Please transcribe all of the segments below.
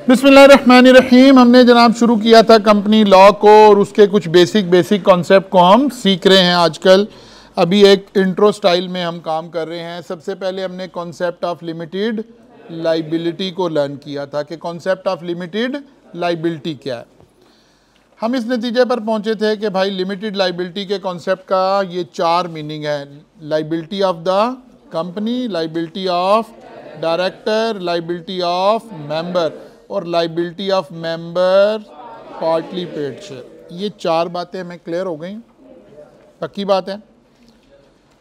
बिस्मिल्लाहिर्रहमानिर्रहीम। हमने जनाब शुरू किया था कंपनी लॉ को और उसके कुछ बेसिक कॉन्सेप्ट को हम सीख रहे हैं आजकल। अभी एक इंट्रो स्टाइल में हम काम कर रहे हैं। सबसे पहले हमने कॉन्सेप्ट ऑफ लिमिटेड लाइबिलिटी को लर्न किया था कि कॉन्सेप्ट ऑफ लिमिटेड लाइबिलिटी क्या है। हम इस नतीजे पर पहुंचे थे कि भाई लिमिटेड लाइबिलिटी के कॉन्सेप्ट का ये चार मीनिंग है। Liability of the company, liability of director, liability of member और liability of member partly paid share. ये चार बातें हमें क्लियर हो गई, पक्की बात है।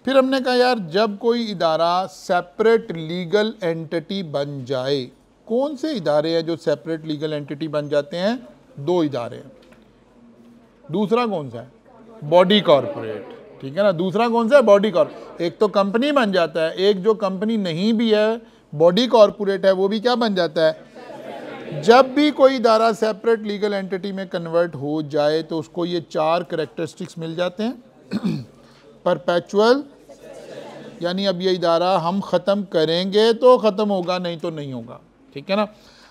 फिर हमने कहा यार जब कोई इदारा सेपरेट लीगल एंटिटी बन जाए, कौन से इदारे हैं जो सेपरेट लीगल एंटिटी बन जाते हैं? दो इदारे हैं। दूसरा कौन सा है? बॉडी कॉर्पोरेट, ठीक है ना। दूसरा कौन सा है? Body corporate. एक तो कंपनी बन जाता है, एक जो कंपनी नहीं भी है, बॉडी कॉर्पोरेट है, वो भी क्या बन जाता है? जब भी कोई इदारा सेपरेट लीगल एंटिटी में कन्वर्ट हो जाए तो उसको ये चार करैक्टरिस्टिक्स मिल जाते हैं। परपेचुअल, यानी अब ये इदारा हम ख़त्म करेंगे तो ख़त्म होगा, नहीं तो नहीं होगा, ठीक है ना।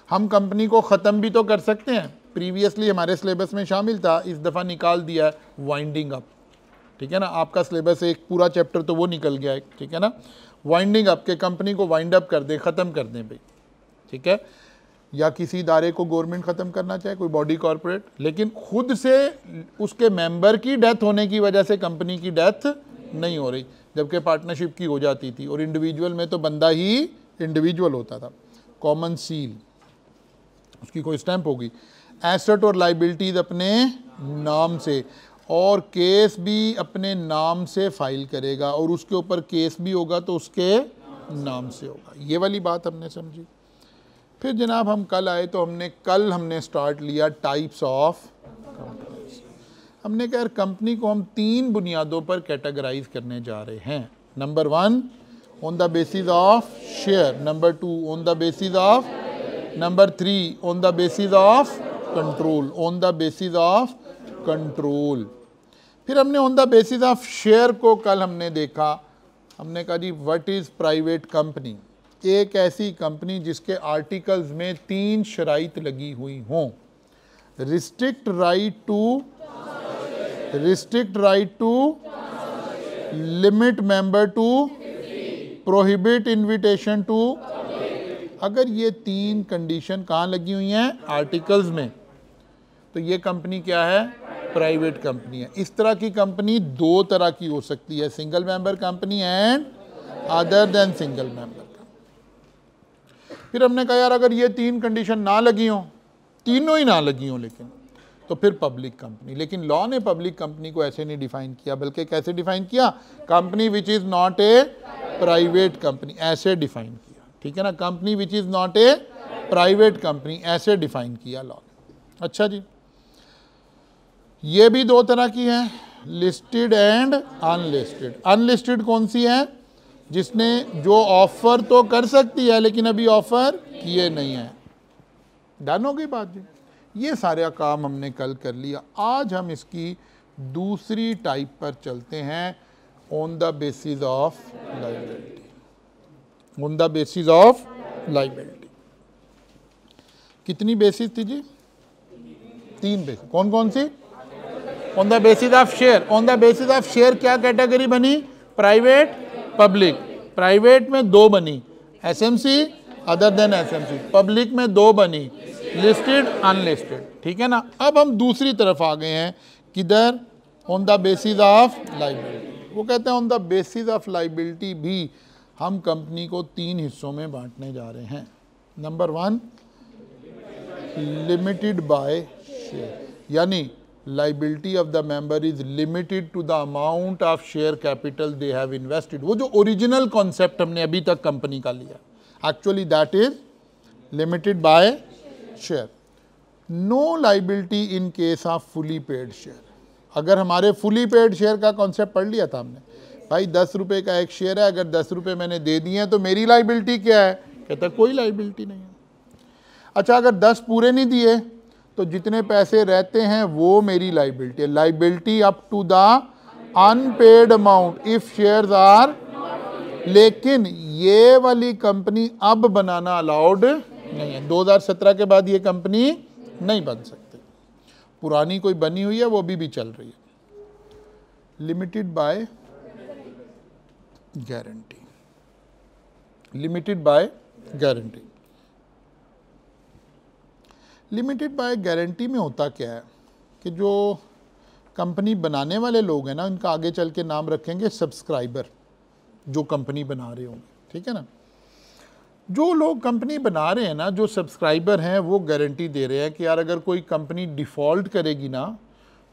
हम कंपनी को ख़त्म भी तो कर सकते हैं। प्रीवियसली हमारे सिलेबस में शामिल था, इस दफ़ा निकाल दिया है वाइंडिंग अप, ठीक है ना। आपका सिलेबस एक पूरा चैप्टर तो वो निकल गया है, ठीक है ना। वाइंडिंग अप के कंपनी को वाइंड अप कर दें, ख़त्म कर दें भाई, ठीक है। या किसी इदारे को गवर्नमेंट ख़त्म करना चाहे, कोई बॉडी कॉर्पोरेट, लेकिन खुद से उसके मेंबर की डेथ होने की वजह से कंपनी की डेथ नहीं हो रही, जबकि पार्टनरशिप की हो जाती थी। और इंडिविजुअल में तो बंदा ही इंडिविजुअल होता था। कॉमन सील, उसकी कोई स्टैंप होगी। एसेट और लाइबिलिटीज अपने नाम से, और केस भी अपने नाम से फाइल करेगा, और उसके ऊपर केस भी होगा तो उसके नाम से होगा। ये वाली बात हमने समझी। फिर जनाब हम कल आए तो हमने स्टार्ट लिया टाइप्स ऑफ कंपनीज। हमने कहा कंपनी को हम तीन बुनियादों पर कैटेगराइज करने जा रहे हैं। Number one, on the basis of share. Number two, on the basis of. Number three, on the basis of control. On the basis of control. फिर हमने on the basis of share को कल हमने देखा। हमने कहा जी व्हाट इज़ प्राइवेट कंपनी? एक ऐसी कंपनी जिसके आर्टिकल्स में तीन शराइत लगी हुई हों। Restrict right to limit member to, prohibit invitation to. अगर ये तीन कंडीशन कहाँ लगी हुई हैं? आर्टिकल्स में, तो ये कंपनी क्या है? प्राइवेट कंपनी है। इस तरह की कंपनी दो तरह की हो सकती है, single member company and other than single member. फिर हमने कहा यार अगर ये तीन कंडीशन ना लगी हों, तीनों ही ना लगी हों, लेकिन तो फिर पब्लिक कंपनी। लेकिन लॉ ने पब्लिक कंपनी को ऐसे नहीं डिफाइन किया, बल्कि कैसे डिफाइन किया? Company which is not a private company, ऐसे डिफाइन किया, ठीक है ना। Company which is not a private company, ऐसे डिफाइन किया लॉ ने। अच्छा जी, ये भी दो तरह की है, लिस्टेड एंड अनलिस्टेड। अनलिस्टेड कौन सी है? जिसने जो ऑफर तो कर सकती है लेकिन अभी ऑफर किए नहीं है। डन हो गई बात जी। ये सारा काम हमने कल कर लिया। आज हम इसकी दूसरी टाइप पर चलते हैं, on the basis of liability. On the basis of liability कितनी बेसिस थी जी? तीन बेसिस। कौन कौन सी? On the basis of share. On the basis of share क्या कैटेगरी बनी? Private, public. प्राइवेट में दो बनी, SMC, other than SMC. Public में दो बनी, लिस्टेड, अनलिस्टेड, ठीक है ना। अब हम दूसरी तरफ आ गए हैं, किधर? On the basis of liability. वो कहते हैं on the basis of liability भी हम कंपनी को तीन हिस्सों में बांटने जा रहे हैं। Number one, limited by share, यानी liability of the member is limited to the amount of share capital they have invested। वो जो ओरिजिनल कॉन्सेप्ट हमने अभी तक कंपनी का लिया, actually that is limited by share. No liability in case of fully paid share. अगर हमारे fully paid share का कॉन्सेप्ट पढ़ लिया था हमने, भाई 10 रुपये का एक शेयर है, अगर 10 रुपये मैंने दे दिए हैं तो मेरी लाइबिलिटी क्या है? कहता है कोई लाइबिलिटी नहीं है। अच्छा, अगर 10 पूरे नहीं दिए तो जितने पैसे रहते हैं वो मेरी लाइबिलिटी है। Liability up to the unpaid amount if shares are. लेकिन ये वाली कंपनी अब बनाना अलाउड नहीं है। 2017 के बाद ये कंपनी नहीं बन सकती। पुरानी कोई बनी हुई है वो भी चल रही है। Limited by guarantee, limited by guarantee. Limited by guarantee में होता क्या है कि जो कंपनी बनाने वाले लोग हैं ना, इनका आगे चल के नाम रखेंगे सब्सक्राइबर, जो कंपनी बना रहे होंगे, ठीक है ना। जो लोग कंपनी बना रहे हैं ना, जो सब्सक्राइबर हैं, वो गारंटी दे रहे हैं कि यार अगर कोई कंपनी डिफ़ॉल्ट करेगी ना,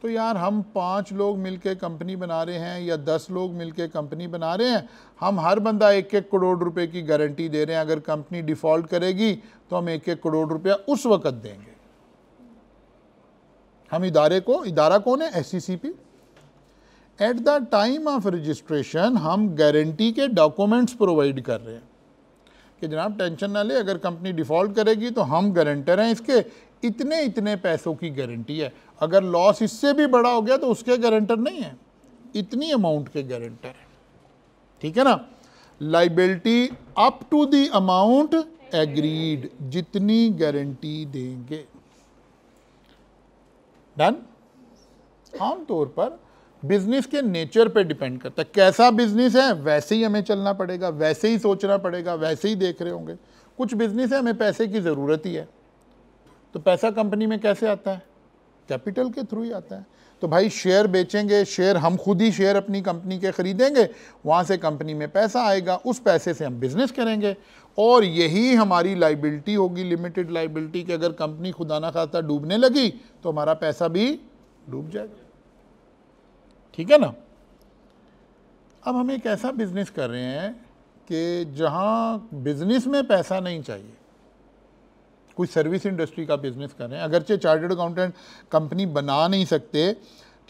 तो यार हम 5 लोग मिलके कंपनी बना रहे हैं या 10 लोग मिलके कंपनी बना रहे हैं, हम हर बंदा 1-1 करोड़ रुपए की गारंटी दे रहे हैं। अगर कंपनी डिफ़ॉल्ट करेगी तो हम 1-1 करोड़ रुपया उस वक्त देंगे। हम इदारे को, इदारा कौन है? SCCP। At the time of registration हम गारंटी के डॉक्यूमेंट्स प्रोवाइड कर रहे हैं कि जनाब टेंशन ना ले, अगर कंपनी डिफ़ॉल्ट करेगी तो हम गारंटर हैं, इसके इतने इतने पैसों की गारंटी है। अगर लॉस इससे भी बड़ा हो गया तो उसके गारंटर नहीं है, इतनी अमाउंट के गारंटर है, ठीक है ना। Liability up to the amount agreed, जितनी गारंटी देंगे। डन। आमतौर पर बिजनेस के नेचर पे डिपेंड करता है, कैसा बिजनेस है वैसे ही हमें चलना पड़ेगा, वैसे ही सोचना पड़ेगा, वैसे ही देख रहे होंगे। कुछ बिजनेस है हमें पैसे की ज़रूरत ही है, तो पैसा कंपनी में कैसे आता है? कैपिटल के थ्रू ही आता है। तो भाई शेयर बेचेंगे, शेयर हम खुद ही शेयर अपनी कंपनी के खरीदेंगे, वहाँ से कंपनी में पैसा आएगा, उस पैसे से हम बिजनेस करेंगे, और यही हमारी लाइबिलिटी होगी, लिमिटेड लाइबिलिटी, कि अगर कंपनी खुदा ना खास्ता डूबने लगी तो हमारा पैसा भी डूब जाएगा, ठीक है ना। अब हम एक ऐसा बिजनेस कर रहे हैं कि जहाँ बिजनेस में पैसा नहीं चाहिए, कोई सर्विस इंडस्ट्री का बिजनेस कर रहे हैं। अगरचे चार्टर्ड अकाउंटेंट कंपनी बना नहीं सकते,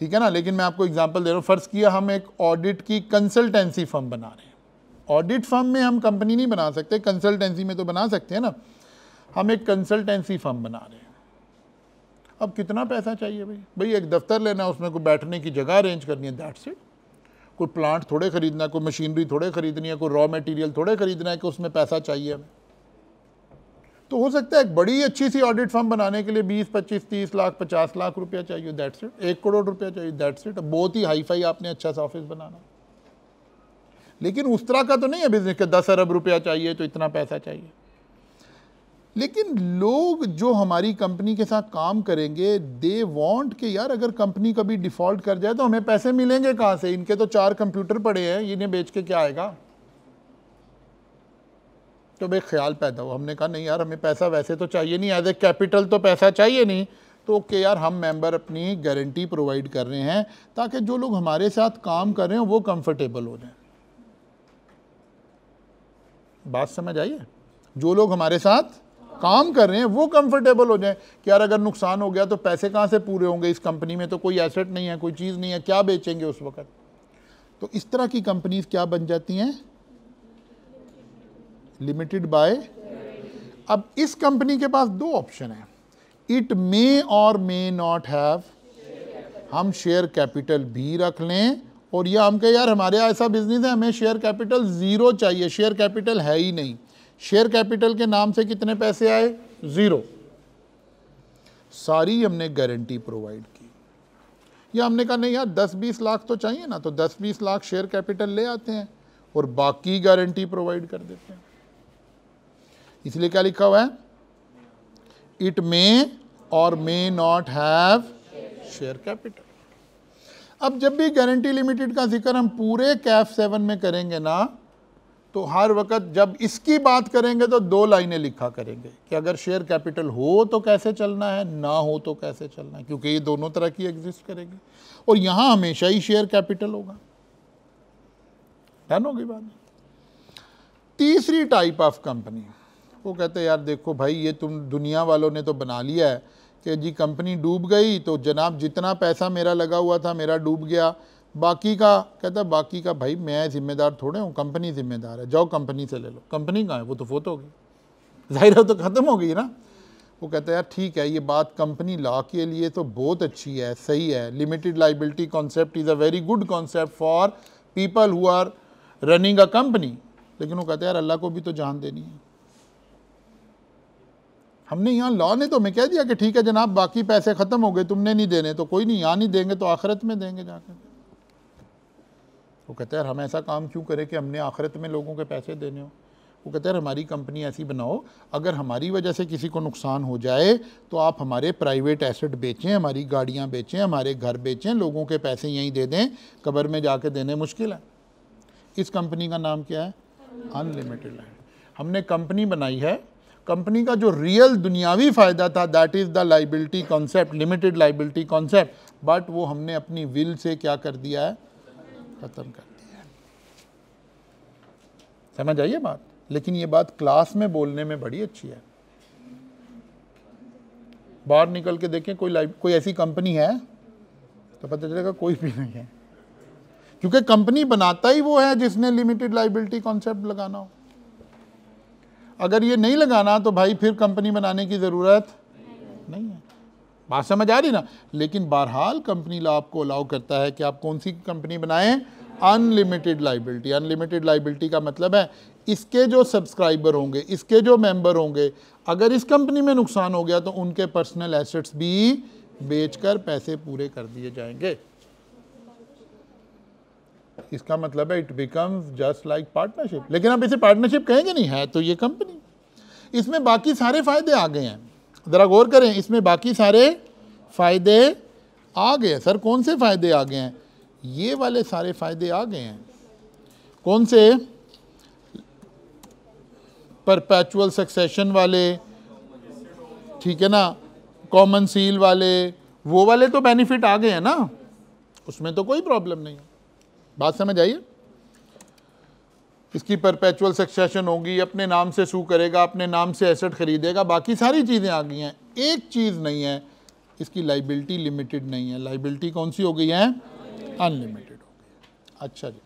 ठीक है ना, लेकिन मैं आपको एग्जांपल दे रहा हूँ। फ़र्ज़ किया हम एक ऑडिट की कंसल्टेंसी फर्म बना रहे हैं। ऑडिट फर्म में हम कंपनी नहीं बना सकते, कंसल्टेंसी में तो बना सकते हैं ना। हम एक कंसल्टेंसी फर्म बना रहे हैं। अब कितना पैसा चाहिए भाई? भाई एक दफ्तर लेना है, उसमें कोई बैठने की जगह अरेंज करनी है, दैट्स इट। कोई प्लांट थोड़े खरीदना है, कोई मशीनरी थोड़े खरीदनी है, कोई रॉ मटेरियल थोड़े खरीदना है कि उसमें पैसा चाहिए हमें। तो हो सकता है एक बड़ी अच्छी सी ऑडिट फर्म बनाने के लिए 20, 25, 30 लाख, 50 लाख रुपया चाहिए, दैट्स इट। 1 करोड़ रुपया चाहिए, दैट्स इट। बहुत ही हाई फाई आपने अच्छा सा ऑफिस बनाना, लेकिन उस तरह का तो नहीं है बिजनेस के 10 अरब रुपया चाहिए तो इतना पैसा चाहिए। लेकिन लोग जो हमारी कंपनी के साथ काम करेंगे, दे वांट कि यार अगर कंपनी कभी डिफॉल्ट कर जाए तो हमें पैसे मिलेंगे कहाँ से? इनके तो 4 कंप्यूटर पड़े हैं, इन्हें बेच के क्या आएगा? तो भाई ख्याल पैदा हो, हमने कहा नहीं यार हमें पैसा वैसे तो चाहिए नहीं, एज ए कैपिटल तो पैसा चाहिए नहीं, तो ओके यार हम मेंबर अपनी गारंटी प्रोवाइड कर रहे हैं ताकि जो लोग हमारे साथ काम कर रहे हैं वो कंफर्टेबल हो जाए। बात समझ आई है? जो लोग हमारे साथ काम कर रहे हैं वो कंफर्टेबल हो जाए कि यार अगर नुकसान हो गया तो पैसे कहाँ से पूरे होंगे? इस कंपनी में तो कोई एसेट नहीं है, कोई चीज़ नहीं है, क्या बेचेंगे उस वक्त? तो इस तरह की कंपनीज क्या बन जाती हैं? Limited by. अब इस कंपनी के पास 2 ऑप्शन है, इट मे और मे नॉट हैव। हम शेयर कैपिटल भी रख लें और या हम कहें यार हमारे ऐसा बिजनेस है हमें शेयर कैपिटल 0 चाहिए, शेयर कैपिटल है ही नहीं। शेयर कैपिटल के नाम से कितने पैसे आए? 0। सारी हमने गारंटी प्रोवाइड की, या हमने कहा नहीं यार 10-20 लाख तो चाहिए ना, तो 10-20 लाख शेयर कैपिटल ले आते हैं और बाकी गारंटी प्रोवाइड कर देते हैं। इसलिए क्या लिखा हुआ है? इट मे और may not have share capital. अब जब भी गारंटी लिमिटेड का जिक्र हम पूरे कैफ 7 में करेंगे ना, तो हर वक्त जब इसकी बात करेंगे तो 2 लाइनें लिखा करेंगे कि अगर शेयर कैपिटल हो तो कैसे चलना है, ना हो तो कैसे चलना है, क्योंकि ये दोनों तरह की एग्जिस्ट करेगी और यहाँ हमेशा ही शेयर कैपिटल होगा। डन होगी बात। तीसरी टाइप ऑफ कंपनी, वो कहते हैं यार देखो भाई ये तुम दुनिया वालों ने तो बना लिया है कि जी कंपनी डूब गई तो जनाब जितना पैसा मेरा लगा हुआ था मेरा डूब गया, बाकी का कहता बाकी का भाई मैं जिम्मेदार थोड़े हूँ, कंपनी जिम्मेदार है, जाओ कंपनी से ले लो। कंपनी कहाँ है? वो तो फोत हो गई, जाहिर है तो ख़त्म हो गई ना। वो कहता है यार ठीक है, ये बात कंपनी लॉ के लिए तो बहुत अच्छी है, सही है। Limited liability concept is a very good concept for people who are running a company. लेकिन वो कहता है यार अल्लाह को भी तो जान देनी है। हमने यहाँ लॉ ने तो हमें कह दिया कि ठीक है जनाब बाकी पैसे ख़त्म हो गए, तुमने नहीं देने तो कोई नहीं, यहाँ नहीं देंगे तो आखिरत में देंगे जाकर। वो कहते हैं हम ऐसा काम क्यों करें कि हमने आखिरत में लोगों के पैसे देने हो। वो कहते हैं हमारी कंपनी ऐसी बनाओ, अगर हमारी वजह से किसी को नुकसान हो जाए तो आप हमारे प्राइवेट एसेट बेचें, हमारी गाड़ियाँ बेचें, हमारे घर बेचें, लोगों के पैसे यहीं दे दें, कब्र में जाके देने मुश्किल है। इस कंपनी का नाम क्या है? Unlimited life. हमने कंपनी बनाई है, कंपनी का जो रियल दुनियावी फ़ायदा था that is the liability concept, limited liability concept, but वो हमने अपनी विल से क्या कर दिया है? ख़त्म कर दिया है। समझ आइए बात? लेकिन ये बात क्लास में बोलने में बड़ी अच्छी है। बाहर निकल के देखें कोई ऐसी कंपनी है तो पता चलेगा कोई भी नहीं है, क्योंकि कंपनी बनाता ही वो है जिसने लिमिटेड लाइबिलिटी कॉन्सेप्ट लगाना हो। अगर ये नहीं लगाना तो भाई फिर कंपनी बनाने की ज़रूरत नहीं है। बात समझ आ रही ना? लेकिन बहरहाल कंपनी लॉ आपको अलाउ करता है कि आप कौन सी कंपनी बनाएं? Unlimited liability. अनलिमिटेड लाइबिलिटी का मतलब है इसके जो सब्सक्राइबर होंगे, इसके जो मेंबर होंगे, अगर इस कंपनी में नुकसान हो गया तो उनके पर्सनल एसेट्स भी बेचकर पैसे पूरे कर दिए जाएंगे। इसका मतलब है it becomes just like partnership. लेकिन आप इसे पार्टनरशिप कहेंगे नहीं, है तो ये कंपनी। इसमें बाकी सारे फायदे आ गए हैं, ज़रा गौर करें, इसमें बाकी सारे फायदे आ गए। सर कौन से फायदे आ गए हैं? ये वाले सारे फायदे आ गए हैं। कौन से? परपेचुअल सक्सेशन वाले, ठीक है ना, कॉमन सील वाले, वो वाले तो बेनिफिट आ गए हैं ना, उसमें तो कोई प्रॉब्लम नहीं है। बात समझ आइए? इसकी परपेचुअल सक्सेशन होगी, अपने नाम से सू करेगा, अपने नाम से एसेट खरीदेगा, बाकी सारी चीज़ें आ गई हैं। एक चीज़ नहीं है, इसकी लाइबिलिटी लिमिटेड नहीं है। लाइबिलिटी कौन सी हो गई है? अनलिमिटेड हो गई। अच्छा जी,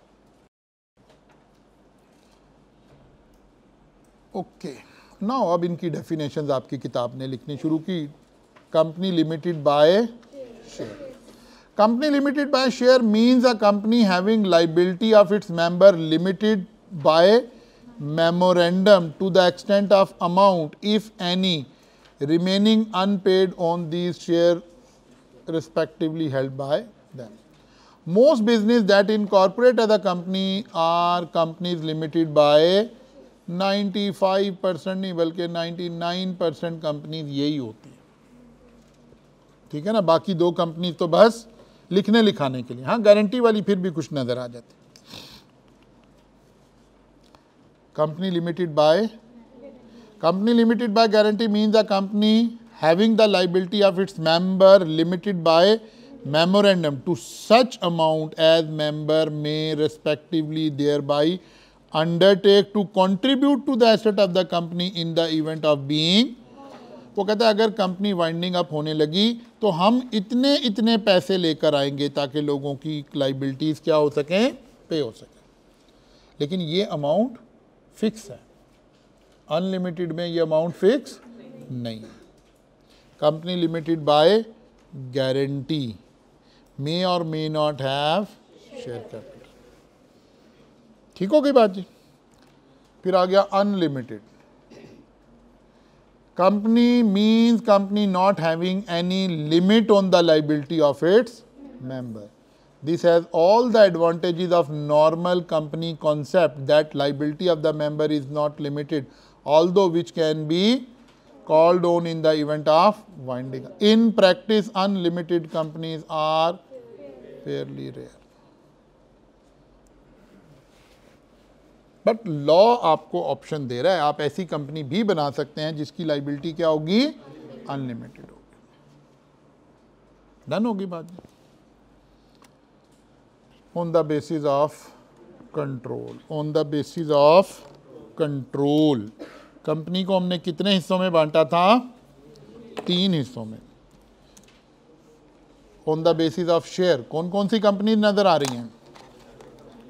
ओके नाउ अब इनकी डेफिनेशंस आपकी किताब ने लिखनी शुरू की। Company limited by share. Company limited by share means a company having liability of its member limited by memorandum to the extent of amount, if any, remaining unpaid on these shares respectively held by them. Most business that incorporate as a company are companies limited by 95% नहीं बल्कि 99% companies यही होती है। ठीक है ना, बाकी दो कंपनीज तो बस लिखने लिखाने के लिए, हाँ गारंटी वाली फिर भी कुछ नजर आ जाती। Company limited by guarantee means a company having the liability of its member limited by memorandum to such amount as member may respectively thereby undertake to contribute to the asset of the company in the event of being. वो कहता है अगर company winding up होने लगी तो हम इतने इतने पैसे लेकर आएंगे ताकि लोगों की लाइबिलिटीज़ क्या हो सकें? पे हो सकें। लेकिन ये अमाउंट फिक्स है, अनलिमिटेड में ये अमाउंट फिक्स नहीं है। कंपनी लिमिटेड बाय गारंटी मे और may not have share capital. ठीक हो गई बात जी? फिर आ गया unlimited. Company means company not having any limit on the liability of its member. This has all the advantages of normal company concept that liability of the member is not limited, although which can be called on in the event of winding. In practice, unlimited companies are fairly rare. But law आपको option दे रहा है, आप ऐसी company भी बना सकते हैं जिसकी लाइबिलिटी क्या होगी? अनलिमिटेड होगी। डन होगी बात। On the basis of control, on the basis of control company को हमने कितने हिस्सों में बांटा था? 3 हिस्सों में। On the basis of share कौन कौन सी कंपनी नजर आ रही हैं?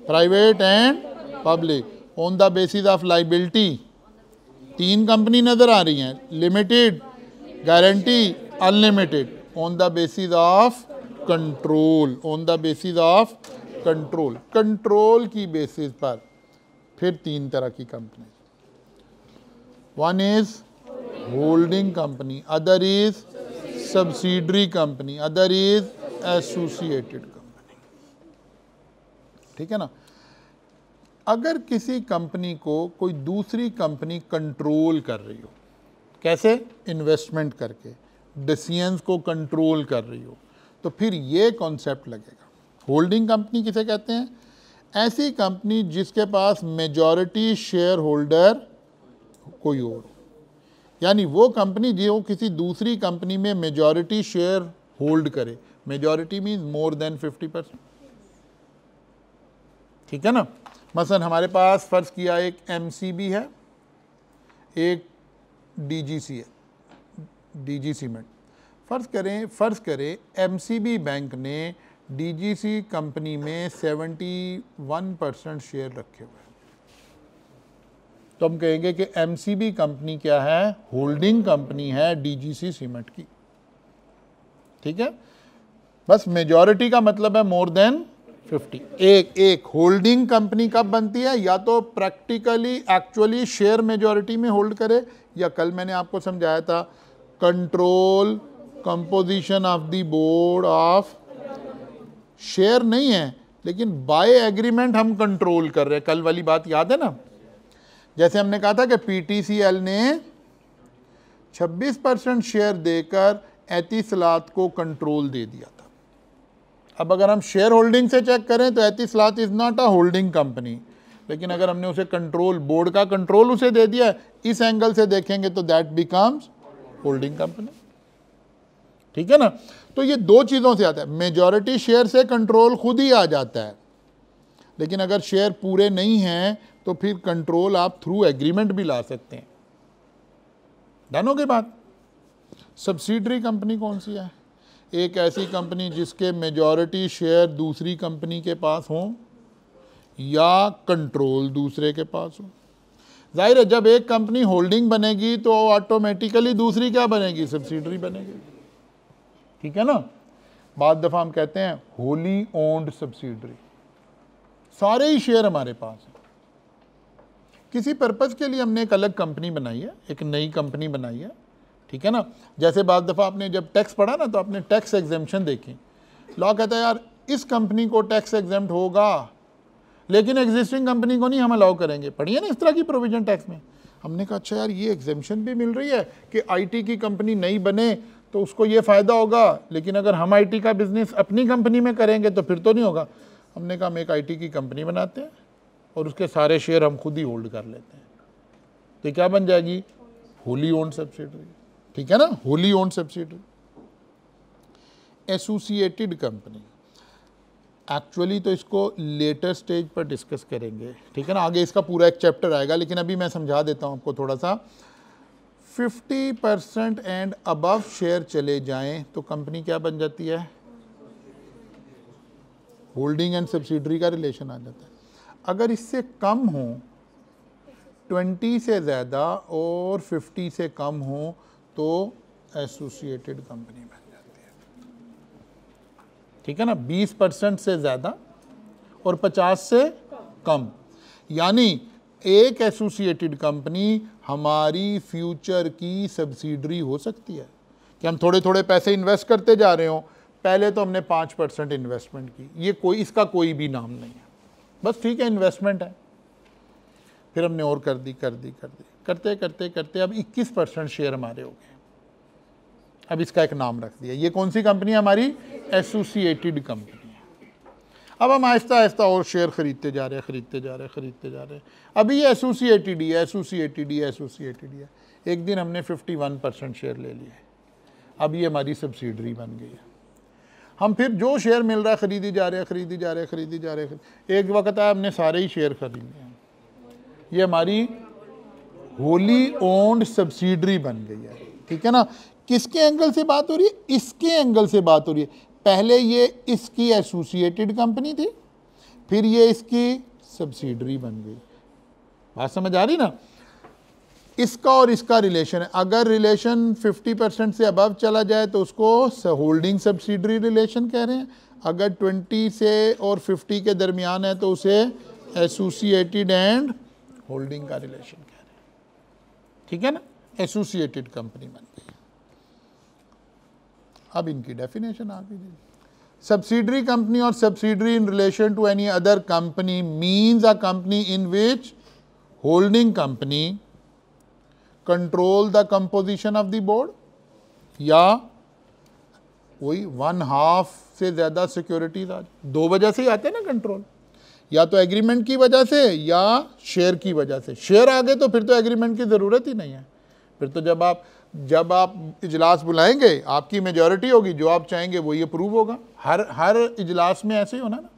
Private and public. On the basis of liability 3 company नजर आ रही हैं, limited, guarantee, unlimited. On the basis of control, on the basis of control, control की बेसिस पर फिर 3 तरह की company. One is holding company, other is subsidiary company, other is associated company. ठीक है ना। अगर किसी कंपनी को कोई दूसरी कंपनी कंट्रोल कर रही हो, कैसे? इन्वेस्टमेंट करके, डिसीजंस को कंट्रोल कर रही हो, तो फिर ये कॉन्सेप्ट लगेगा। होल्डिंग कंपनी किसे कहते हैं? ऐसी कंपनी जिसके पास मेजॉरिटी शेयर होल्डर कोई और हो, यानी वो कंपनी जो किसी दूसरी कंपनी में मेजॉरिटी शेयर होल्ड करे। Majority means more than 50%। ठीक है ना। मसलन हमारे पास फर्ज किया एक एमसीबी है, एक डीजीसी है, डीजी सीमेंट। फर्ज करें एमसीबी बैंक ने डीजीसी कंपनी में 71% शेयर रखे हुए हैं, तो हम कहेंगे कि एमसीबी कंपनी क्या है? होल्डिंग कंपनी है डीजीसी सीमेंट की। ठीक है। बस मेजॉरिटी का मतलब है मोर देन 50। एक होल्डिंग कंपनी कब बनती है? या तो प्रैक्टिकली एक्चुअली शेयर मेजॉरिटी में होल्ड करे, या कल मैंने आपको समझाया था control composition of the board of, share नहीं है लेकिन बाय एग्रीमेंट हम कंट्रोल कर रहे हैं। कल वाली बात याद है ना। जैसे हमने कहा था कि पीटीसीएल ने 26% शेयर देकर एतिसलात को कंट्रोल दे दिया था। अब अगर हम शेयर होल्डिंग से चेक करें तो Etisalat is not a holding company, लेकिन अगर हमने उसे कंट्रोल, बोर्ड का कंट्रोल उसे दे दिया, इस एंगल से देखेंगे तो दैट बिकम्स होल्डिंग कंपनी। ठीक है ना। तो ये दो चीज़ों से आता है। मेजॉरिटी शेयर से कंट्रोल खुद ही आ जाता है, लेकिन अगर शेयर पूरे नहीं हैं तो फिर कंट्रोल आप थ्रू एग्रीमेंट भी ला सकते हैं। डन हो गई बात। सब्सिडरी कंपनी कौन सी है? एक ऐसी कंपनी जिसके मेजॉरिटी शेयर दूसरी कंपनी के पास हो या कंट्रोल दूसरे के पास हो। जाहिर है जब एक कंपनी होल्डिंग बनेगी तो ऑटोमेटिकली दूसरी क्या बनेगी? सब्सिडरी बनेगी। ठीक है ना। बाद दफ़ा हम कहते हैं होली ओन्ड सब्सिडरी, सारे ही शेयर हमारे पास हैं। किसी पर्पज़ के लिए हमने एक अलग कंपनी बनाई है, एक नई कंपनी बनाई है। ठीक है ना। जैसे बाद दफ़ा आपने जब टैक्स पढ़ा ना तो आपने टैक्स एग्जेम्पशन देखी। लॉ कहता है यार इस कंपनी को टैक्स एग्जेम्प्ट होगा लेकिन एग्जिस्टिंग कंपनी को नहीं हम अलाउ करेंगे। पढ़िए ना इस तरह की प्रोविजन टैक्स में। हमने कहा अच्छा यार ये एग्जेम्पशन भी मिल रही है कि आईटी की कंपनी नई बने तो उसको ये फ़ायदा होगा, लेकिन अगर हम आईटी का बिजनेस अपनी कंपनी में करेंगे तो फिर तो नहीं होगा। हमने कहा हम एक आईटी की कंपनी बनाते हैं और उसके सारे शेयर हम खुद ही होल्ड कर लेते हैं, तो क्या बन जाएगी? Holi owned subsidiary. ठीक है ना। Holi owned subsidiary. Associated company, actually तो इसको लेटर स्टेज पर डिस्कस करेंगे। ठीक है ना। आगे इसका पूरा एक चैप्टर आएगा, लेकिन अभी मैं समझा देता हूँ आपको थोड़ा सा। 50% एंड अबव शेयर चले जाएं तो कंपनी क्या बन जाती है? होल्डिंग एंड सब्सिडरी का रिलेशन आ जाता है। अगर इससे कम हो, 20 से ज़्यादा और 50 से कम हो तो एसोसिएटेड कंपनी बन जाती है। ठीक है ना। 20% से ज़्यादा और 50 से कम, यानी एक एसोसिएटेड कंपनी हमारी फ्यूचर की सब्सिडरी हो सकती है कि हम थोड़े थोड़े पैसे इन्वेस्ट करते जा रहे हो। पहले तो हमने 5% इन्वेस्टमेंट की, ये कोई, इसका कोई भी नाम नहीं है, बस ठीक है इन्वेस्टमेंट है। फिर हमने और कर दी करते करते करते अब 21% शेयर हमारे हो गए। अब इसका एक नाम रख दिया। ये कौन सी कंपनी है? हमारी एसोसिएटेड कंपनी है। अब हम आहिस्ता आहिस्ता और शेयर खरीदते जा रहे हैं। अभी ये एसोसिएटेड ही है। एक दिन हमने 51% शेयर ले लिए, अब ये हमारी सब्सिडरी बन गई है। हम फिर जो शेयर मिल रहा है खरीदी जा रहे हैं। एक वक्त आया हमने सारे ही शेयर खरीद लिए, ये हमारी होली ओन्ड सब्सिडरी बन गई है। ठीक है ना। किसके एंगल से बात हो रही है? इसके एंगल से बात हो रही है। पहले ये इसकी एसोसिएटेड कंपनी थी, फिर ये इसकी सब्सिडरी बन गई। बात समझ आ रही ना। इसका और इसका रिलेशन है। अगर रिलेशन 50% से अबव चला जाए तो उसको होल्डिंग सब्सिडरी रिलेशन कह रहे हैं। अगर 20 से और 50 के दरमियान है तो उसे एसोसिएटेड एंड होल्डिंग का रिलेशन कह रहे हैं। ठीक है ना। एसोसिएटेड कंपनी बन गई। अब इनकी डेफिनेशन आ गई। सब्सिडरी कंपनी और subsidiary in relation to any other company means a company in which holding company control the composition of the board, या वही 1/2 से ज़्यादा सिक्योरिटीज आ, दो वजह से ही आते हैं ना कंट्रोल, या तो एग्रीमेंट की वजह से या शेयर की वजह से। शेयर आ गए तो फिर तो एग्रीमेंट की ज़रूरत ही नहीं है, फिर तो जब आप इजलास बुलाएंगे आपकी मेजॉरिटी होगी, जो आप चाहेंगे वही अप्रूव होगा। हर इजलास में ऐसे ही होना ना।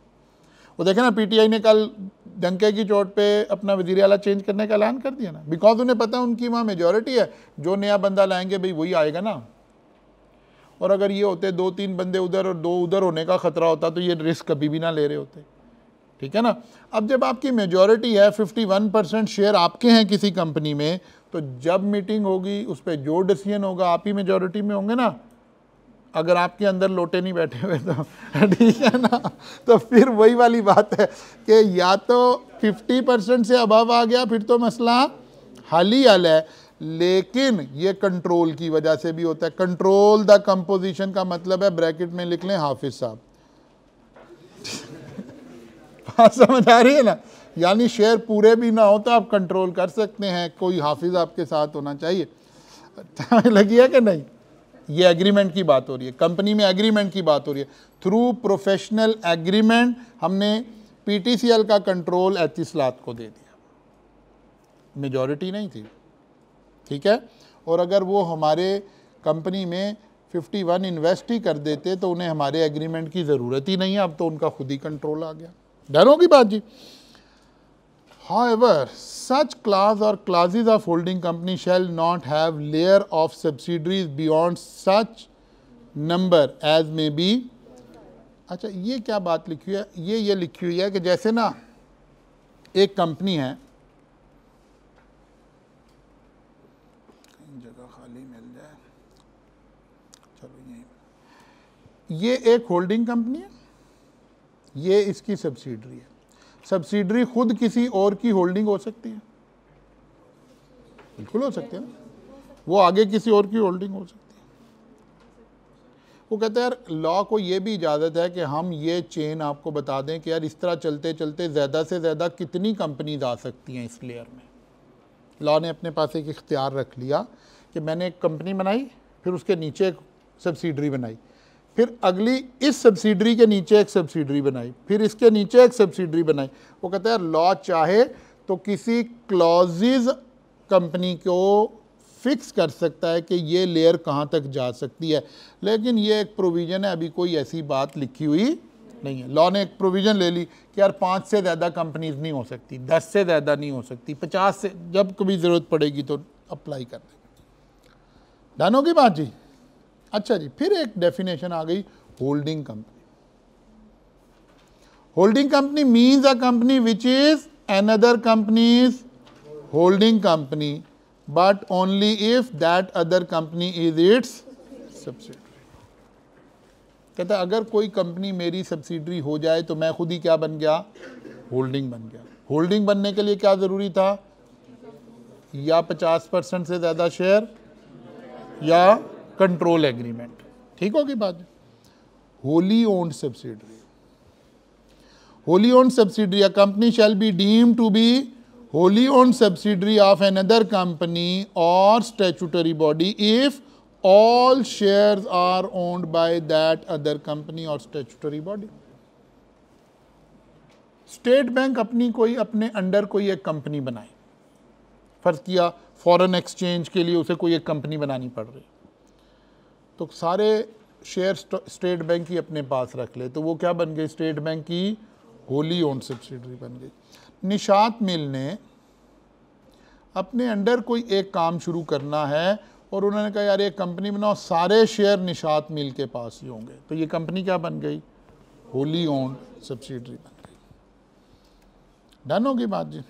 वो देखें ना, पीटीआई ने कल डंके की चोट पे अपना वज़ीर आला चेंज करने का ऐलान कर दिया ना, बिकॉज उन्हें पता है उनकी वहाँ मेजॉरिटी है, जो नया बंदा लाएंगे भाई वही आएगा ना। और अगर ये होते 2-3 बंदे उधर और 2 उधर होने का ख़तरा होता तो ये रिस्क कभी भी ना ले रहे होते, ठीक है ना। अब जब आपकी मेजॉरिटी है, 51% शेयर आपके हैं किसी कंपनी में, तो जब मीटिंग होगी उस पर जो डिसीजन होगा आप ही मेजॉरिटी में होंगे ना, अगर आपके अंदर लोटे नहीं बैठे हुए तो, ठीक है ना। तो फिर वही वाली बात है कि या तो 50% से अबव आ गया फिर तो मसला हल ही हल है, लेकिन ये कंट्रोल की वजह से भी होता है। कंट्रोल द कंपोजिशन का मतलब है, ब्रैकेट में लिख लें हाफिज साहब। समझ आ रही है ना, यानी शेयर पूरे भी ना हो तो आप कंट्रोल कर सकते हैं, कोई हाफिज आपके साथ होना चाहिए। लगी है कि नहीं, ये एग्रीमेंट की बात हो रही है, कंपनी में एग्रीमेंट की बात हो रही है। थ्रू प्रोफेशनल एग्रीमेंट हमने पीटीसीएल का कंट्रोल एतिसलात को दे दिया, मेजॉरिटी नहीं थी, ठीक है। और अगर वो हमारे कंपनी में 51 इन्वेस्ट ही कर देते तो उन्हें हमारे एग्रीमेंट की ज़रूरत ही नहीं है, अब तो उनका खुद ही कंट्रोल आ गया। डर होगी बात जी। However, such clause or clauses of holding company shall not have layer of subsidiaries beyond such number as may be। अच्छा, ये क्या बात लिखी है, ये लिखी हुई है कि जैसे ना एक कंपनी है, जगह खाली मिल जाए, चलो यही, ये एक होल्डिंग कंपनी है, ये इसकी सब्सिडरी है। सब्सिडरी खुद किसी और की होल्डिंग हो सकती है, बिल्कुल हो सकती है ना, वो आगे किसी और की होल्डिंग हो सकती है। वो कहते हैं यार लॉ को ये भी इजाज़त है कि हम ये चेन आपको बता दें कि यार इस तरह चलते चलते ज़्यादा से ज़्यादा कितनी कंपनीज आ सकती हैं इस लेयर में। लॉ ने अपने पास एक इख्तियार रख लिया कि मैंने एक कंपनी बनाई, फिर उसके नीचे एक सब्सिडरी बनाई, फिर अगली इस सब्सिडरी के नीचे एक सब्सिडरी बनाई, फिर इसके नीचे एक सब्सिडरी बनाई। वो कहता है लॉ चाहे तो किसी क्लॉजेज कंपनी को फिक्स कर सकता है कि ये लेयर कहाँ तक जा सकती है, लेकिन ये एक प्रोविज़न है, अभी कोई ऐसी बात लिखी हुई नहीं है। लॉ ने एक प्रोविज़न ले ली कि यार 5 से ज़्यादा कंपनीज नहीं हो सकती, 10 से ज़्यादा नहीं हो सकती, 50 से, जब कभी ज़रूरत पड़ेगी तो अप्लाई कर देंगे। डन होगी बात जी। अच्छा जी, फिर एक डेफिनेशन आ गई, holding company. Holding company means a company which is another companies holding company but only if that other company is it's subsidiary. कहता है अगर कोई कंपनी मेरी सब्सिडरी हो जाए तो मैं खुद ही क्या बन गया, होल्डिंग बन गया। होल्डिंग बनने के लिए क्या ज़रूरी था, या 50% से ज़्यादा शेयर या कंट्रोल एग्रीमेंट, ठीक होगी बात। Wholly owned subsidiary, wholly owned subsidiary, a company shall be deemed to be wholly owned subsidiary of another company or statutory body if all shares are owned by that other company or statutory body. State bank अपने अंडर कोई एक company बनाए, फर्ज किया foreign exchange के लिए उसे कोई एक कंपनी बनानी पड़ रही, तो सारे शेयर स्टेट बैंक ही अपने पास रख ले, तो वो क्या बन गई, स्टेट बैंक की होली ओन्ड सब्सिडरी बन गई। निशात मिल ने अपने अंडर कोई एक काम शुरू करना है और उन्होंने कहा यार एक कंपनी बनाओ, सारे शेयर निशात मिल के पास ही होंगे, तो ये कंपनी क्या बन गई, होली ओन्ड सब्सिडरी बन गई। डन होगी बात जी।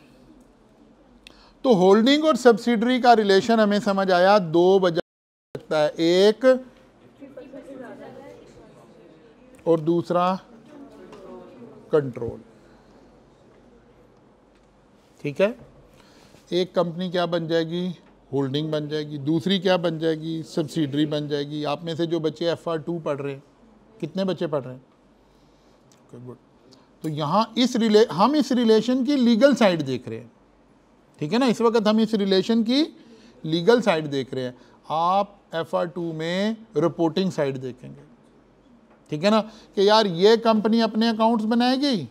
तो होल्डिंग और सब्सिडरी का रिलेशन हमें समझ आया, दो वजह सकता है, एक और दूसरा कंट्रोल, ठीक है। एक कंपनी क्या बन जाएगी, होल्डिंग बन जाएगी। दूसरी क्या बन जाएगी? सब्सिडरी बन जाएगी। आप में से जो बच्चे FR2 पढ़ रहे हैं, कितने बच्चे पढ़ रहे हैं? गुड। तो यहाँ हम इस रिलेशन की लीगल साइड देख रहे हैं, ठीक है ना। इस वक्त हम इस रिलेशन की लीगल साइड देख रहे हैं। आप FR2 में रिपोर्टिंग साइड देखेंगे, ठीक है ना, कि यार ये कंपनी अपने अकाउंट्स बनाएगी,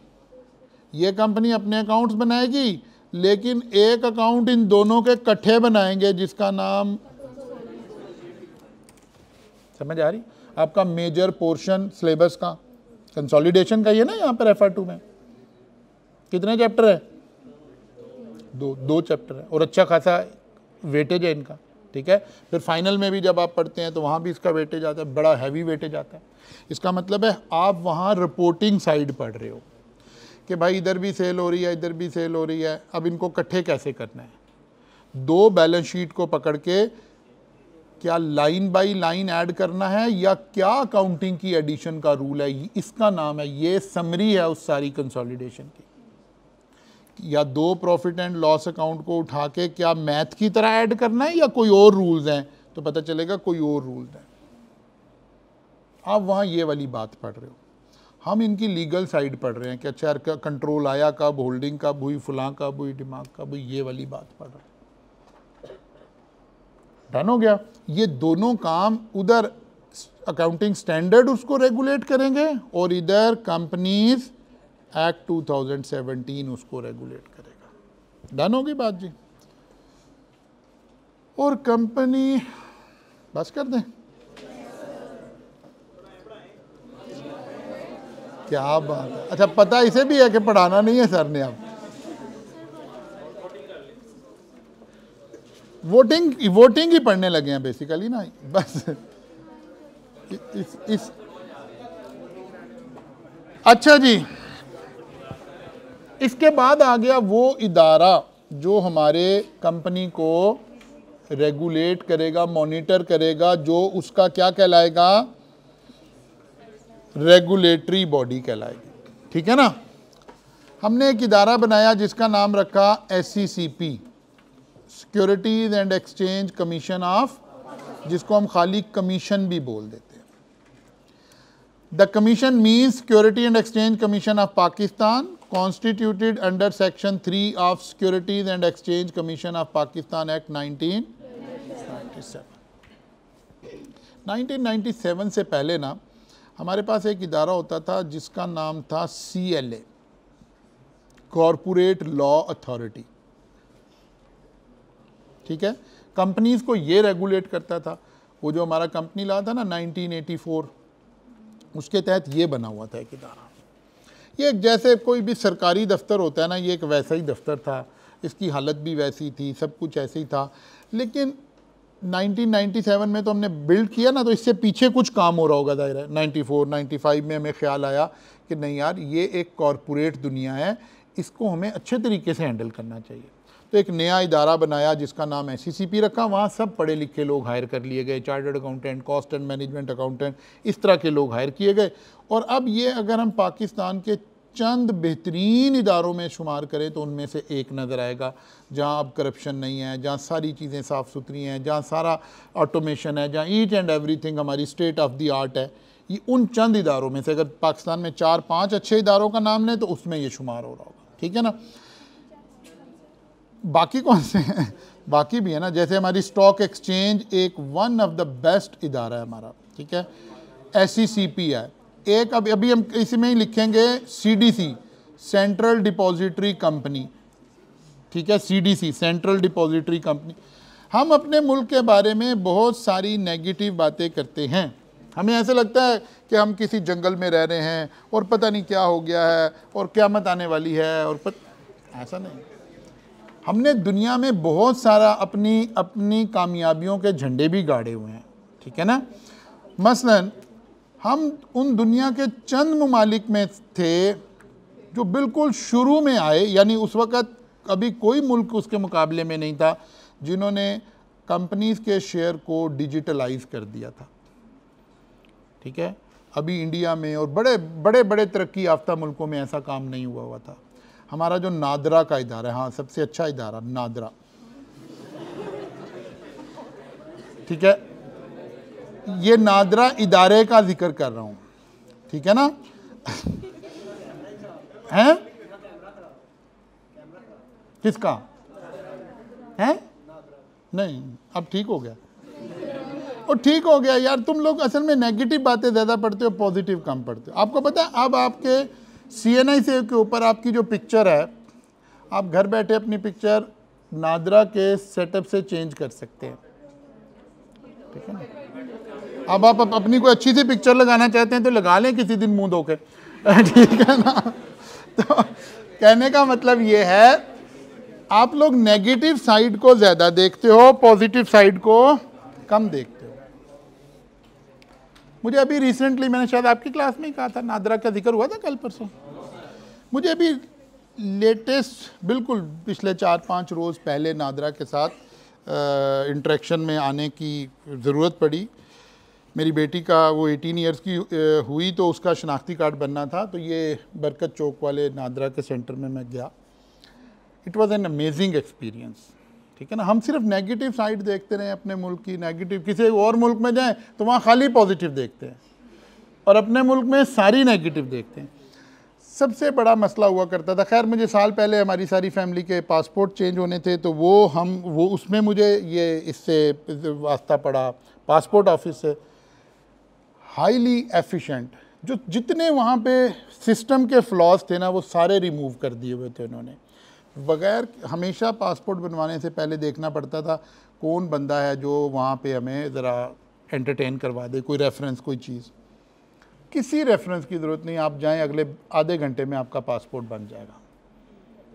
ये कंपनी अपने अकाउंट्स बनाएगी, लेकिन एक अकाउंट इन दोनों के इकट्ठे बनाएंगे जिसका नाम, समझ आ रही आपका मेजर पोर्शन सिलेबस का कंसोलिडेशन का ही है ना। यहाँ पर FR2 में कितने चैप्टर है? दो चैप्टर है और अच्छा खासा वेटेज है इनका, ठीक है। फिर फाइनल में भी जब आप पढ़ते हैं तो वहाँ भी इसका वेटेज आता है, बड़ा हैवी वेटेज आता है। इसका मतलब है आप वहाँ रिपोर्टिंग साइड पढ़ रहे हो कि भाई इधर भी सेल हो रही है, इधर भी सेल हो रही है, अब इनको इकट्ठे कैसे करना है। दो बैलेंस शीट को पकड़ के क्या लाइन बाय लाइन ऐड करना है या क्या अकाउंटिंग की एडिशन का रूल है, इसका नाम है, ये समरी है उस सारी कंसोलिडेशन की। या दो प्रॉफिट एंड लॉस अकाउंट को उठा के क्या मैथ की तरह ऐड करना है या कोई और रूल्स हैं, तो पता चलेगा कोई और रूल्स हैं। आप वहाँ ये वाली बात पढ़ रहे हो, हम इनकी लीगल साइड पढ़ रहे हैं कि अच्छा कंट्रोल आया कब, होल्डिंग कब हुई, फलां कब हुई, दिमाग कब हुई, ये वाली बात पढ़ रहे हैं। डन हो गया। ये दोनों काम उधर अकाउंटिंग स्टैंडर्ड उसको रेगुलेट करेंगे और इधर कंपनीज एक्ट 2017 उसको रेगुलेट करेगा। डन होगी बात जी। और कंपनी, बस कर दें, क्या बात है। अच्छा पता इसे भी है कि पढ़ाना नहीं है सर ने। अब वोटिंग ही पढ़ने लगे हैं बेसिकली ना, बस इस अच्छा जी। इसके बाद आ गया वो इदारा जो हमारे कंपनी को रेगुलेट करेगा, मॉनिटर करेगा, जो उसका क्या कहलाएगा, रेगुलेटरी बॉडी कहलाएगी, ठीक है ना। हमने एक इदारा बनाया जिसका नाम रखा SECP, securities and exchange commission of, जिसको हम खाली कमीशन भी बोल देते हैं। The commission means security and exchange commission of Pakistan, constituted under section 3 of Securities and Exchange Commission of Pakistan Act 1997। 1997 से पहले ना हमारे पास एक इदारा होता था जिसका नाम था CLA, कॉरपोरेट लॉ अथॉरिटी, ठीक है। कंपनीज को ये रेगुलेट करता था। वो जो हमारा कंपनी लॉ था ना 1984, उसके तहत ये बना हुआ था एक इदारा। ये जैसे कोई भी सरकारी दफ्तर होता है ना, ये एक वैसा ही दफ्तर था, इसकी हालत भी वैसी थी, सब कुछ ऐसे ही था। लेकिन 1997 में तो हमने बिल्ड किया ना, तो इससे पीछे कुछ काम हो रहा होगा दायरा। 94, 95 में हमें ख्याल आया कि नहीं यार ये एक कॉरपोरेट दुनिया है, इसको हमें अच्छे तरीके से हैंडल करना चाहिए। तो एक नया इदारा बनाया जिसका नाम SECP रखा। वहाँ सब पढ़े लिखे लोग हायर कर लिए गए, chartered accountant, cost and management accountant, इस तरह के लोग हायर किए गए। और अब ये अगर हम पाकिस्तान के चंद बेहतरीन इदारों में शुमार करें तो उनमें से एक नज़र आएगा जहाँ अब करप्शन नहीं है, जहाँ सारी चीज़ें साफ़ सुथरी हैं, जहाँ सारा ऑटोमेशन है, जहाँ ईच एंड एवरीथिंग हमारी स्टेट ऑफ द आर्ट है। ये उन चंद इदारों में से अगर पाकिस्तान में 4-5 अच्छे इदारों का नाम लें तो उसमें ये शुमार हो रहा होगा, ठीक है ना। बाकी कौन से हैं? बाकी भी है ना, जैसे हमारी स्टॉक एक्सचेंज एक वन ऑफ द बेस्ट इदारा है हमारा, ठीक है। SECP है एक, अभी हम इसमें ही लिखेंगे CDC, सेंट्रल डिपॉजिटरी कंपनी, ठीक है। CDC, central depository company. हम अपने मुल्क के बारे में बहुत सारी नेगेटिव बातें करते हैं। हमें ऐसे लगता है कि हम किसी जंगल में रह रहे हैं और पता नहीं क्या हो गया है और क़यामत आने वाली है, और ऐसा नहीं। हमने दुनिया में बहुत सारा अपनी कामयाबियों के झंडे भी गाड़े हुए हैं, ठीक है ना। मसलन हम उन दुनिया के चंद ममालिक में थे जो बिल्कुल शुरू में आए, यानी उस वक़्त अभी कोई मुल्क उसके मुकाबले में नहीं था, जिन्होंने कंपनीज़ के शेयर को डिजिटलाइज कर दिया था, ठीक है। अभी इंडिया में और बड़े बड़े तरक्की याफ्ता मुल्कों में ऐसा काम नहीं हुआ था। हमारा जो नादरा का इदारा है, हाँ सबसे अच्छा इदारा नादरा, ठीक है, ये नादरा इदारे का जिक्र कर रहा हूँ, ठीक है ना। हैं किसका है? नहीं, अब ठीक हो गया। और ठीक हो गया यार, तुम लोग असल में नेगेटिव बातें ज़्यादा पढ़ते हो, पॉजिटिव कम पढ़ते हो। आपको पता है अब आपके CNI से के ऊपर आपकी जो पिक्चर है, आप घर बैठे अपनी पिक्चर नादरा के सेटअप से चेंज कर सकते हैं, ठीक है ना। अब आप अपनी कोई अच्छी सी पिक्चर लगाना चाहते हैं तो लगा लें किसी दिन मुंह धो के, ठीक है ना। तो कहने का मतलब ये है, आप लोग नेगेटिव साइड को ज़्यादा देखते हो, पॉजिटिव साइड को कम देखते हो। मुझे अभी रिसेंटली, मैंने शायद आपकी क्लास में ही कहा था, नादरा का जिक्र हुआ था कल परसों। मुझे अभी लेटेस्ट, बिल्कुल पिछले 4-5 रोज़ पहले नादरा के साथ इंटरेक्शन में आने की ज़रूरत पड़ी। मेरी बेटी का वो 18 ईयर्स की हुई तो उसका शनाख्ती कार्ड बनना था, तो ये बरकत चौक वाले नादरा के सेंटर में मैं गया। It was an amazing experience, ठीक है ना। हम सिर्फ नेगेटिव साइड देखते रहे अपने मुल्क की, नेगेटिव, किसी और मुल्क में जाएं तो वहाँ खाली पॉजिटिव देखते हैं और अपने मुल्क में सारी नेगेटिव देखते हैं। सबसे बड़ा मसला हुआ करता था, खैर मुझे साल पहले हमारी सारी फैमिली के पासपोर्ट चेंज होने थे, तो वो उसमें मुझे ये इससे वास्ता पड़ा पासपोर्ट ऑफिस से। हाईली एफिशिएंट, जो जितने वहाँ पे सिस्टम के फ्लॉज थे ना, वो सारे रिमूव कर दिए हुए थे उन्होंने। बगैर, हमेशा पासपोर्ट बनवाने से पहले देखना पड़ता था कौन बंदा है जो वहाँ पे हमें ज़रा एंटरटेन करवा दे, कोई रेफरेंस, कोई चीज़। किसी रेफरेंस की ज़रूरत नहीं, आप जाएं अगले आधे घंटे में आपका पासपोर्ट बन जाएगा।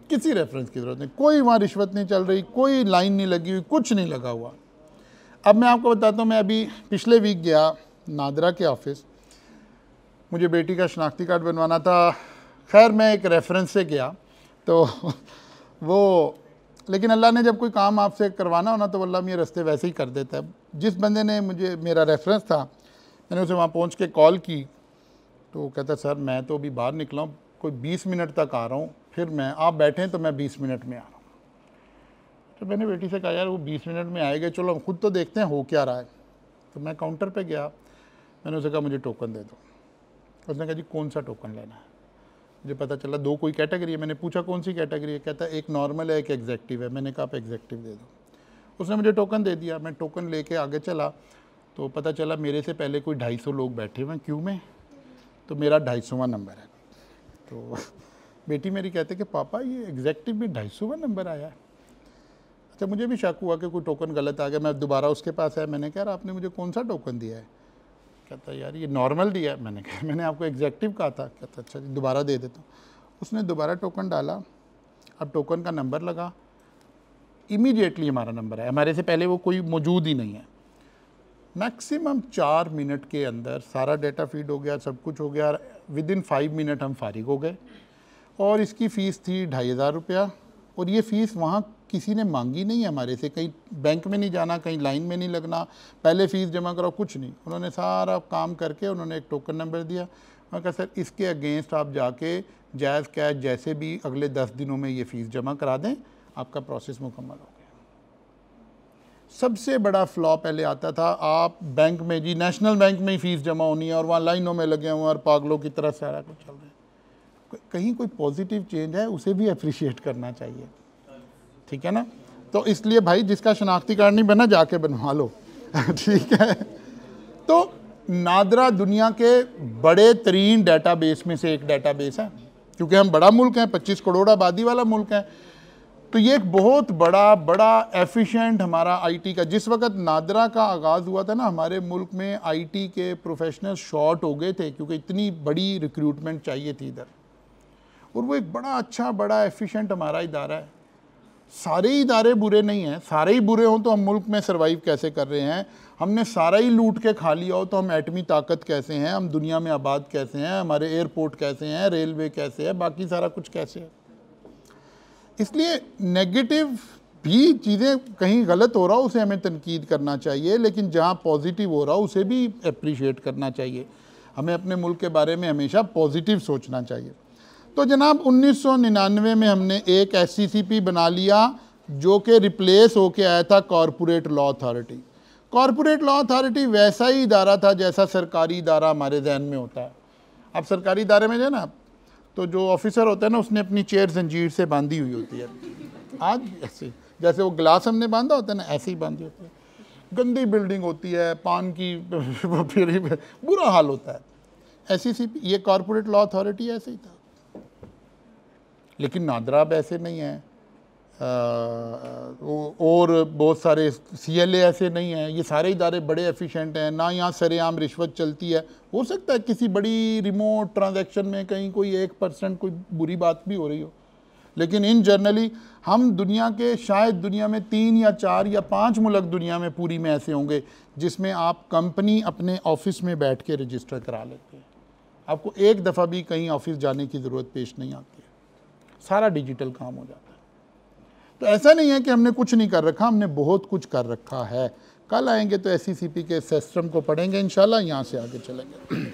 किसी रेफरेंस की ज़रूरत नहीं, कोई वहाँ रिश्वत नहीं चल रही, कोई लाइन नहीं लगी हुई, कुछ नहीं लगा हुआ। अब मैं आपको बताता हूँ, मैं अभी पिछले वीक गया नादरा के ऑफिस, मुझे बेटी का शनाख्ती कार्ड बनवाना था। खैर मैं एक रेफरेंस से गया तो वो, लेकिन अल्लाह ने जब कोई काम आपसे करवाना हो ना तो अल्लाह ये रास्ते वैसे ही कर देता है। जिस बंदे ने मुझे, मेरा रेफरेंस था, मैंने उसे वहाँ पहुँच के कॉल की तो कहता सर मैं तो अभी बाहर निकला हूँ, कोई 20 मिनट तक आ रहा हूँ, फिर मैं, आप बैठें तो मैं 20 मिनट में आ रहा हूँ। तो मैंने बेटी से कहा यार वो 20 मिनट में आएगा, चलो खुद तो देखते हैं हो क्या रहा है। तो मैं काउंटर पे गया, मैंने उसे कहा मुझे टोकन दे दो। उसने कहा जी कौन सा टोकन लेना है। मुझे पता चला दो कोई कैटेगरी है। मैंने पूछा कौन सी कैटेगरी है, कहता एक नॉर्मल है एक एग्जेक्टिव है। मैंने कहा आप एग्जेक्टिव दे दो। उसने मुझे टोकन दे दिया। मैं टोकन लेके आगे चला तो पता चला मेरे से पहले कोई 250 लोग बैठे हुए हैं क्यू में, तो मेरा 250वां नंबर है। तो बेटी मेरी कहते कि पापा ये एग्जेक्टिव में 250वां नंबर आया है। अच्छा, मुझे भी शक हुआ कि कोई टोकन गलत आ गया। मैं दोबारा उसके पास आया, मैंने कहा आपने मुझे कौन सा टोकन दिया है। कहता यार ये नॉर्मल दिया है। मैंने कहा मैंने आपको एग्जेक्टिव कहा था। कहता अच्छा जी दोबारा दे देता हूँ। उसने दोबारा टोकन डाला, अब टोकन का नंबर लगा, इमीडिएटली हमारा नंबर है, हमारे से पहले वो कोई मौजूद ही नहीं है। मैक्सिमम 4 मिनट के अंदर सारा डेटा फीड हो गया, सब कुछ हो गया। विद इन 5 मिनट हम फारिग हो गए। और इसकी फ़ीस थी 2500 रुपया। और ये फ़ीस वहाँ किसी ने मांगी नहीं है हमारे से, कहीं बैंक में नहीं जाना, कहीं लाइन में नहीं लगना, पहले फ़ीस जमा कराओ, कुछ नहीं। उन्होंने सारा काम करके उन्होंने एक टोकन नंबर दिया। मैं कहा सर इसके अगेंस्ट आप जाके जायज़ कैश जैसे भी अगले 10 दिनों में ये फ़ीस जमा करा दें, आपका प्रोसेस मुकम्मल हो गया। सबसे बड़ा फ्लॉ पहले आता था, आप बैंक में जी नेशनल बैंक में ही फ़ीस जमा होनी है और वहाँ लाइनों में लगे हुए और पागलों की तरह सारा कुछ चल रहा है। कहीं कोई पॉजिटिव चेंज है उसे भी अप्रिशिएट करना चाहिए, ठीक है ना। तो इसलिए भाई जिसका शनाख्ती कार्ड नहीं बना जाके बनवा लो ठीक है। तो नादरा दुनिया के बड़े तरीन डेटाबेस में से एक डेटाबेस है, क्योंकि हम बड़ा मुल्क हैं, 25 करोड़ आबादी वाला मुल्क है। तो ये एक बहुत बड़ा एफिशिएंट हमारा आईटी का, जिस वक्त नादरा का आगाज़ हुआ था ना, हमारे मुल्क में आईटी के प्रोफेशनल शॉर्ट हो गए थे, क्योंकि इतनी बड़ी रिक्रूटमेंट चाहिए थी इधर। और वो एक बड़ा अच्छा बड़ा एफिशिएंट हमारा इदारा है। सारे ही इदारे बुरे नहीं हैं, सारे ही बुरे हों तो हम मुल्क में सर्वाइव कैसे कर रहे हैं। हमने सारा ही लूट के खा लिया हो तो हम एटमी ताकत कैसे हैं, हम दुनिया में आबाद कैसे हैं, हमारे एयरपोर्ट कैसे हैं, रेलवे कैसे है, बाकी सारा कुछ कैसे है। इसलिए नेगेटिव भी चीज़ें कहीं गलत हो रहा हो उसे हमें तनकीद करना चाहिए, लेकिन जहाँ पॉजिटिव हो रहा हो उसे भी अप्रिशिएट करना चाहिए। हमें अपने मुल्क के बारे में हमेशा पॉजिटिव सोचना चाहिए। तो जनाब 1999 में हमने एक SCCP बना लिया जो कि रिप्लेस होके आया था corporate law authority. Corporate law authority वैसा ही इदारा था जैसा सरकारी इदारा हमारे जहन में होता है। आप सरकारी इदारे में जाए ना, तो जो ऑफिसर होता है ना, उसने अपनी चेयर जंजीर से बांधी हुई होती है। आज ऐसे जैसे वो ग्लास हमने बांधा होता है ना, ऐसे ही बांधी होती है। गंदी बिल्डिंग होती है, पान की फिर बुरा हाल होता है। SECP ये कॉरपोरेट लॉ अथॉरिटी ऐसे ही था, लेकिन नादरा अब ऐसे नहीं है। और बहुत सारे CLA ऐसे नहीं हैं। ये सारे इदारे बड़े एफिशिएंट हैं, ना यहाँ सरेआम रिश्वत चलती है। हो सकता है किसी बड़ी रिमोट ट्रांजैक्शन में कहीं कोई 1% कोई बुरी बात भी हो रही हो, लेकिन इन जनरली हम दुनिया के शायद दुनिया में 3 या 4 या 5 मुल्क दुनिया में पूरी में ऐसे होंगे जिसमें आप कंपनी अपने ऑफिस में बैठ के रजिस्टर करा लेते हैं। आपको एक दफ़ा भी कहीं ऑफिस जाने की ज़रूरत पेश नहीं आती है, सारा डिजिटल काम हो जाता है। तो ऐसा नहीं है कि हमने कुछ नहीं कर रखा, हमने बहुत कुछ कर रखा है। कल आएंगे तो SECP के सिस्टम को पढ़ेंगे इंशाल्लाह, यहाँ से आगे चलेंगे।